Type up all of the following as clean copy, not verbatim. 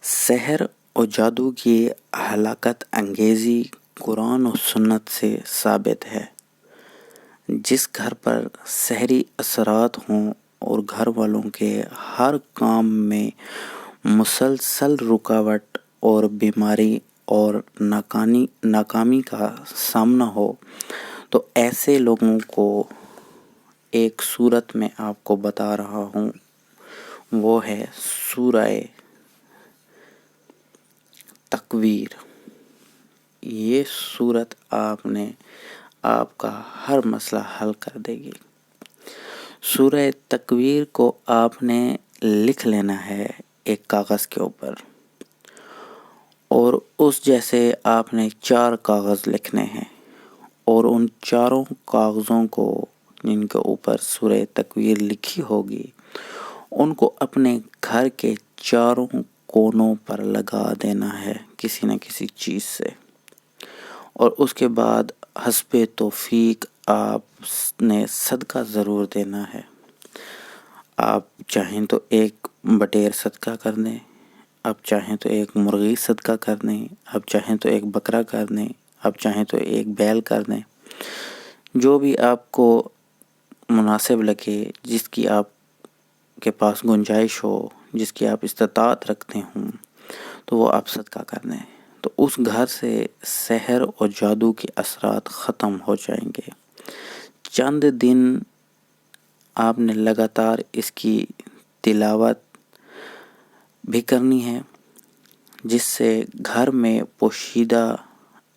سحر اور جادو کی ہلاکت انگیزی قرآن و سنت سے ثابت ہے۔ جس گھر پر سحری اثرات ہوں اور گھر والوں کے ہر کام میں مسلسل رکاوٹ اور بیماری اور ناکامی کا سامنا ہو، تو ایسے لوگوں کو ایک صورت میں آپ کو بتا رہا ہوں، وہ ہے سورہ تکویر۔ یہ صورت آپ کا ہر مسئلہ حل کر دے گی۔ سورہ تکویر کو آپ نے لکھ لینا ہے ایک کاغذ کے اوپر، اور اس جیسے آپ نے 4 کاغذ لکھنے ہیں، اور ان چاروں کاغذوں کو جن کے اوپر سورہ تکویر لکھی ہوگی ان کو اپنے گھر کے چاروں کونوں پر لگا دینا ہے کسی نہ کسی چیز سے، اور اس کے بعد حسب توفیق آپ نے صدقہ ضرور دینا ہے۔ آپ چاہیں تو ایک بٹیر صدقہ کر دیں، آپ چاہیں تو ایک مرغی صدقہ کر دیں، آپ چاہیں تو ایک بکرا کر دیں، آپ چاہیں تو ایک بیل کر دیں، جو بھی آپ کو مناسب لگے، جس کی آپ کے پاس گنجائش ہو، جس کی آپ استطاعت رکھتے ہوں، تو وہ آپ صدقہ کر دیں، تو اس گھر سے سحر اور جادو کے اثرات ختم ہو جائیں گے۔ چند دن آپ نے لگاتار اس کی تلاوت بھی کرنی ہے، جس سے گھر میں پوشیدہ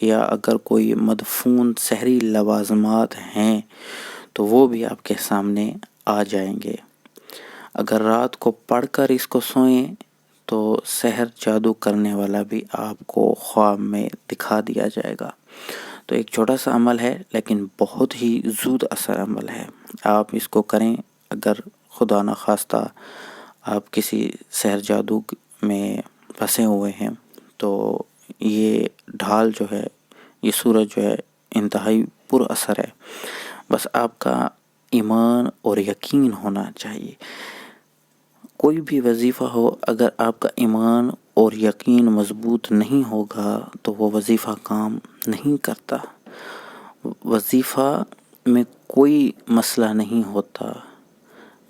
یا اگر کوئی مدفون سحری لوازمات ہیں تو وہ بھی آپ کے سامنے آ جائیں گے۔ اگر رات کو پڑھ کر اس کو سوئیں تو سحر جادو کرنے والا بھی آپ کو خواب میں دکھا دیا جائے گا۔ تو ایک چھوٹا سا عمل ہے لیکن بہت ہی زود اثر عمل ہے۔ آپ اس کو کریں۔ اگر خدا نخواستہ آپ کسی سحر جادو میں پھنسے ہوئے ہیں تو یہ ڈھال جو ہے، یہ سورج جو ہے، انتہائی پر اثر ہے۔ بس آپ کا ایمان اور یقین ہونا چاہیے۔ کوئی بھی وظیفہ ہو، اگر آپ کا ایمان اور یقین مضبوط نہیں ہوگا تو وہ وظیفہ کام نہیں کرتا۔ وظیفہ میں کوئی مسئلہ نہیں ہوتا،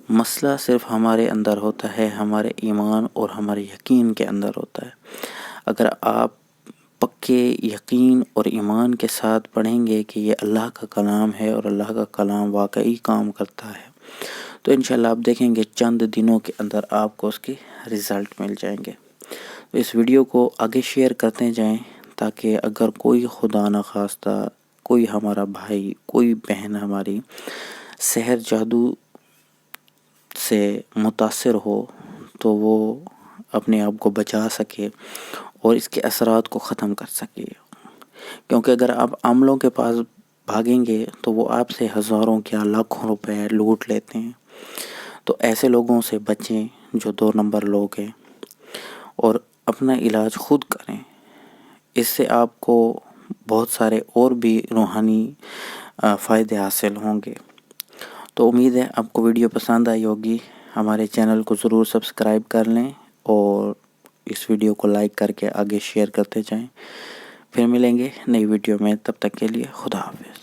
مسئلہ صرف ہمارے اندر ہوتا ہے، ہمارے ایمان اور ہمارے یقین کے اندر ہوتا ہے۔ اگر آپ پکے یقین اور ایمان کے ساتھ پڑھیں گے کہ یہ اللہ کا کلام ہے اور اللہ کا کلام واقعی کام کرتا ہے، تو انشاءاللہ آپ دیکھیں گے چند دنوں کے اندر آپ کو اس کی رزلٹ مل جائیں گے۔ تو اس ویڈیو کو آگے شیئر کرتے جائیں تاکہ اگر کوئی خدا نخواستہ کوئی ہمارا بھائی، کوئی بہن ہماری سحر جادو سے متاثر ہو تو وہ اپنے آپ کو بچا سکے اور اس کے اثرات کو ختم کر سکے۔ کیونکہ اگر آپ عاملوں کے پاس بھاگیں گے تو وہ آپ سے ہزاروں کیا لاکھوں روپے لوٹ لیتے ہیں۔ تو ایسے لوگوں سے بچیں جو 2 نمبر لوگ ہیں، اور اپنا علاج خود کریں۔ اس سے آپ کو بہت سارے اور بھی روحانی فائدے حاصل ہوں گے۔ تو امید ہے آپ کو ویڈیو پسند آئی ہوگی۔ ہمارے چینل کو ضرور سبسکرائب کر لیں اور اس ویڈیو کو لائک کر کے آگے شیئر کرتے جائیں۔ پھر ملیں گے نئی ویڈیو میں، تب تک کے لیے خدا حافظ۔